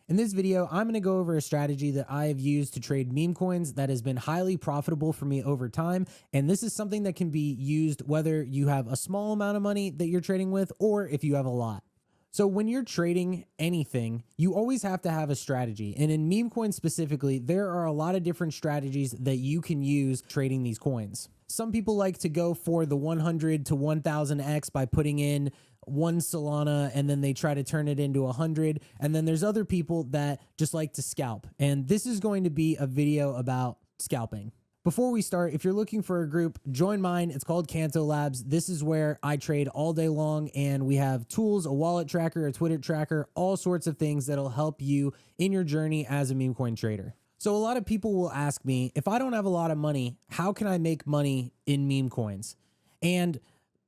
In this video, I'm going to go over a strategy that I have used to trade meme coins that has been highly profitable for me over time. And this is something that can be used whether you have a small amount of money that you're trading with or if you have a lot. So when you're trading anything, you always have to have a strategy. And in meme coins specifically, there are a lot of different strategies that you can use trading these coins. Some people like to go for the 100 to 1000x by putting in one Solana and then they try to turn it into 100. And then there's other people that just like to scalp. And this is going to be a video about scalping. Before we start, if you're looking for a group, join mine. It's called Canto Labs. This is where I trade all day long, and we have tools, a wallet tracker, a Twitter tracker, all sorts of things that'll help you in your journey as a meme coin trader. So a lot of people will ask me, if I don't have a lot of money, how can I make money in meme coins? And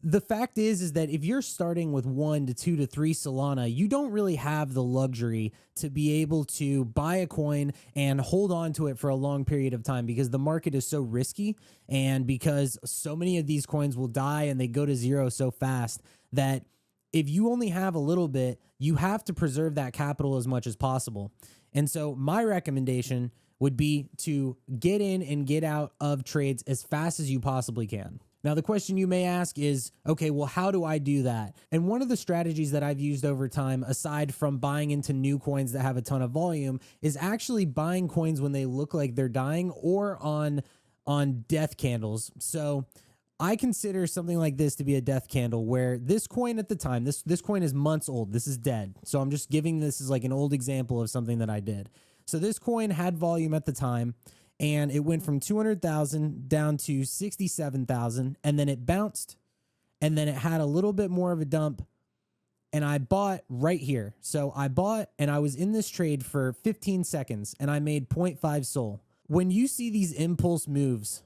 the fact is that if you're starting with 1 to 2 to 3 Solana, you don't really have the luxury to be able to buy a coin and hold on to it for a long period of time because the market is so risky and because so many of these coins will die and they go to zero so fast that if you only have a little bit, you have to preserve that capital as much as possible. And so my recommendation would be to get in and get out of trades as fast as you possibly can. Now, the question you may ask is, okay, well, how do I do that? And one of the strategies that I've used over time, aside from buying into new coins that have a ton of volume, is actually buying coins when they look like they're dying or on death candles. So I consider something like this to be a death candle where this coin at the time, this coin is months old. This is dead. So I'm just giving this as like an old example of something that I did. So this coin had volume at the time, and it went from 200,000 down to 67,000, and then it bounced, and then it had a little bit more of a dump, and I bought right here. So I bought, and I was in this trade for 15 seconds, and I made 0.5 SOL. When you see these impulse moves,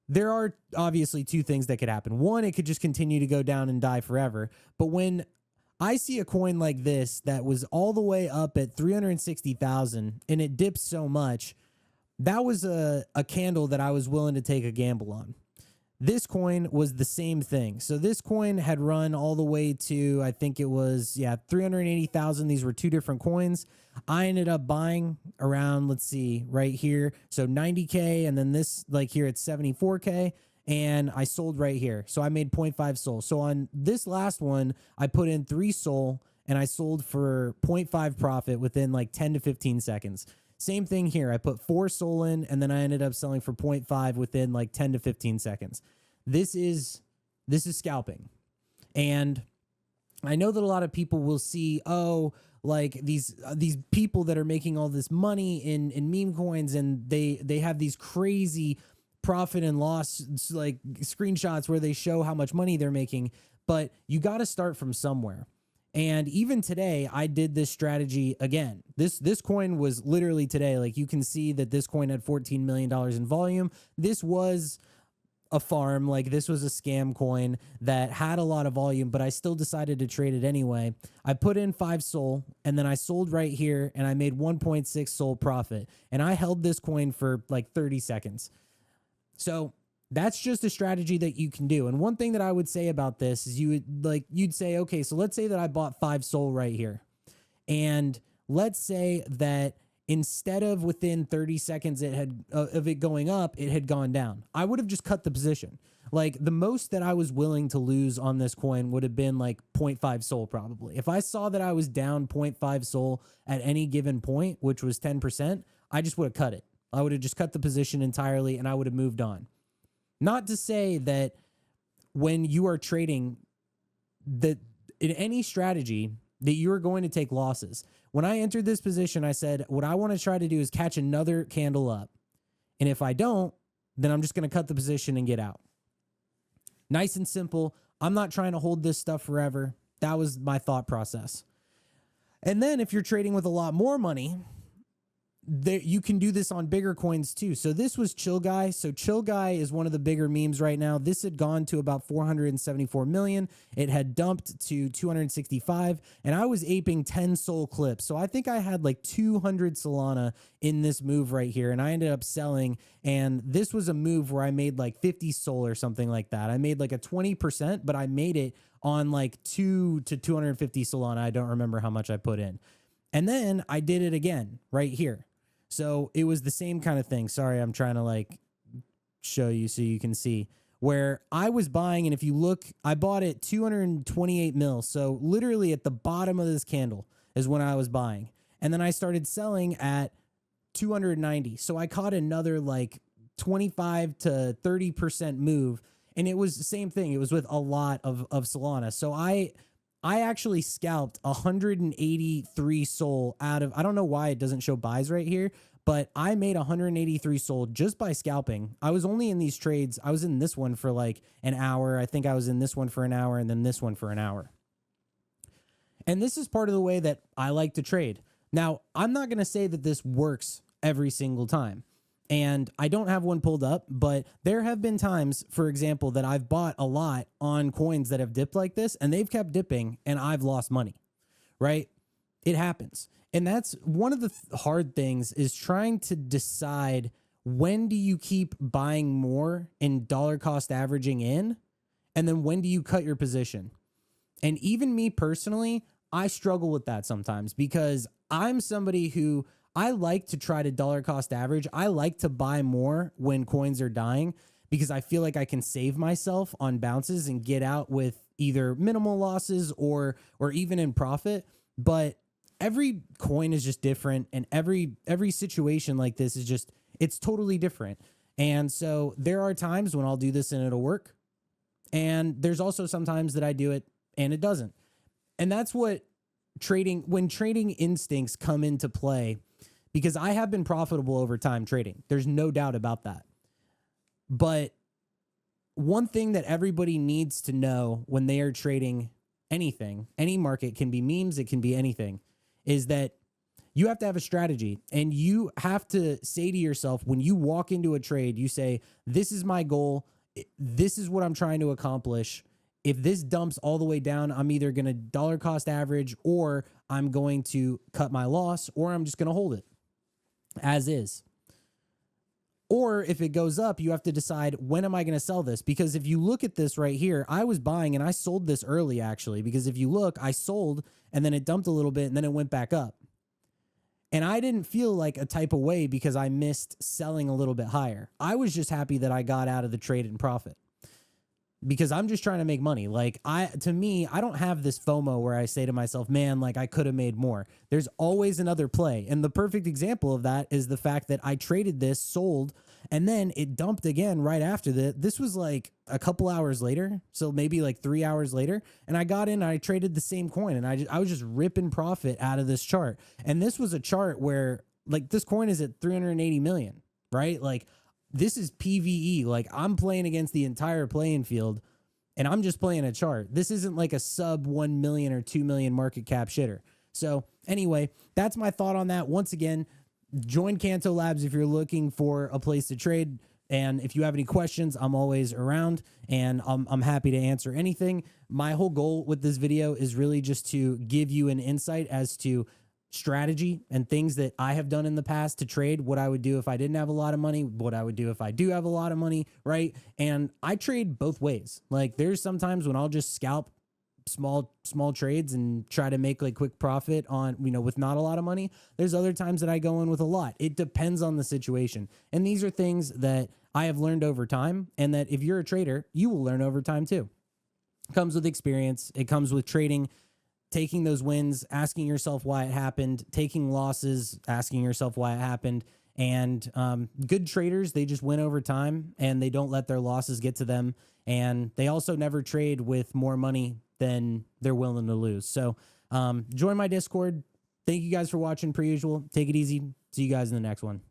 there are obviously two things that could happen. One, it could just continue to go down and die forever, but when I see a coin like this that was all the way up at 360,000, and it dips so much, that was a candle that I was willing to take a gamble on. This coin was the same thing. So this coin had run all the way to, I think it was, 380,000. These were two different coins. I ended up buying around, let's see, right here. So 90K, and then this, like here, it's 74K. And I sold right here. So I made 0.5 SOL. So on this last one, I put in 3 SOL, and I sold for 0.5 profit within like 10 to 15 seconds. Same thing here. I put 4 SOL in, and then I ended up selling for 0.5 within like 10 to 15 seconds. This is scalping. And I know that a lot of people will see, oh, like these people that are making all this money in meme coins, and they have these crazy profit and loss like screenshots where they show how much money they're making, but you got to start from somewhere. And even today, I did this strategy again. This coin was literally today. Like you can see that this coin had $14 million in volume. This was a farm. Like this was a scam coin that had a lot of volume, but I still decided to trade it anyway. I put in 5 SOL, and then I sold right here, and I made 1.6 SOL profit. And I held this coin for like 30 seconds. So that's just a strategy that you can do. And one thing that I would say about this is you'd say, okay, so let's say that I bought 5 SOL right here. And let's say that instead of within 30 seconds of it going up, it had gone down. I would have just cut the position. Like the most that I was willing to lose on this coin would have been like 0.5 SOL probably. If I saw that I was down 0.5 SOL at any given point, which was 10%, I just would have cut it. I would have just cut the position entirely, and I would have moved on. Not to say that when you are trading that in any strategy that you are going to take losses. When I entered this position, I said, what I want to try to do is catch another candle up. And if I don't, then I'm just going to cut the position and get out. Nice and simple. I'm not trying to hold this stuff forever. That was my thought process. And then if you're trading with a lot more money, you can do this on bigger coins too. So this was Chill Guy. So Chill Guy is one of the bigger memes right now. This had gone to about 474 million. It had dumped to 265, and I was aping 10 SOL clips. So I think I had like 200 Solana in this move right here, and I ended up selling. And this was a move where I made like 50 SOL or something like that. I made like a 20%, but I made it on like 2 to 250 Solana. I don't remember how much I put in. And then I did it again right here. So it was the same kind of thing. Sorry, I'm trying to like show you so you can see where I was buying. And if you look, I bought it 228 mil. So literally at the bottom of this candle is when I was buying. And then I started selling at 290. So I caught another like 25 to 30% move. And it was the same thing. It was with a lot of Solana. So I actually scalped 183 SOL out of, I don't know why it doesn't show buys right here, but I made 183 SOL just by scalping. I was only in these trades. I was in this one for like an hour. I think I was in this one for an hour and then this one for an hour. And this is part of the way that I like to trade. Now, I'm not going to say that this works every single time. And I don't have one pulled up, but there have been times, for example, that I've bought a lot on coins that have dipped like this, and they've kept dipping, and I've lost money, right? It happens. And that's one of the hard things is trying to decide when do you keep buying more in dollar cost averaging in, and then when do you cut your position? And even me personally, I struggle with that sometimes because I'm somebody who I like to try to dollar cost average. I like to buy more when coins are dying because I feel like I can save myself on bounces and get out with either minimal losses or even in profit. But every coin is just different, and every situation like this is just, it's totally different. And so there are times when I'll do this and it'll work. And there's also sometimes that I do it and it doesn't. And that's what when trading instincts come into play, because I have been profitable over time trading. There's no doubt about that. But one thing that everybody needs to know when they are trading anything, any market, can be memes, it can be anything, is that you have to have a strategy, and you have to say to yourself, when you walk into a trade, you say, this is my goal. This is what I'm trying to accomplish. If this dumps all the way down, I'm either going to dollar cost average, or I'm going to cut my loss, or I'm just going to hold it as is. Or if it goes up, you have to decide, when am I going to sell this? Because if you look at this right here, I was buying and I sold this early actually, because if you look, I sold and then it dumped a little bit and then it went back up. And I didn't feel like a type of way because I missed selling a little bit higher. I was just happy that I got out of the trade in profit, because I'm just trying to make money. Like to me, I don't have this FOMO where I say to myself, man, like I could have made more. There's always another play. And the perfect example of that is the fact that I traded this, sold, and then it dumped again right after that. This was like a couple hours later. So maybe like 3 hours later. And I got in and I traded the same coin, and I was just ripping profit out of this chart. And this was a chart where like this coin is at 380 million, right? Like, this is PvE. Like, I'm playing against the entire playing field, and I'm just playing a chart. This isn't like a sub 1 million or 2 million market cap shitter. So anyway, that's my thought on that. Once again, join Canto Labs if you're looking for a place to trade. And if you have any questions, I'm always around, and I'm happy to answer anything. My whole goal with this video is really just to give you an insight as to strategy and things that I have done in the past to trade, what I would do if I didn't have a lot of money, what I would do if I do have a lot of money, right? And I trade both ways. Like, there's sometimes when I'll just scalp small trades and try to make like quick profit on, with not a lot of money. There's other times that I go in with a lot. It depends on the situation. And these are things that I have learned over time, and that if you're a trader, you will learn over time too. It comes with experience. It comes with trading, taking those wins, asking yourself why it happened, taking losses, asking yourself why it happened. And good traders, they just win over time, and they don't let their losses get to them. And they also never trade with more money than they're willing to lose. So join my Discord. Thank you guys for watching per usual. Take it easy. See you guys in the next one.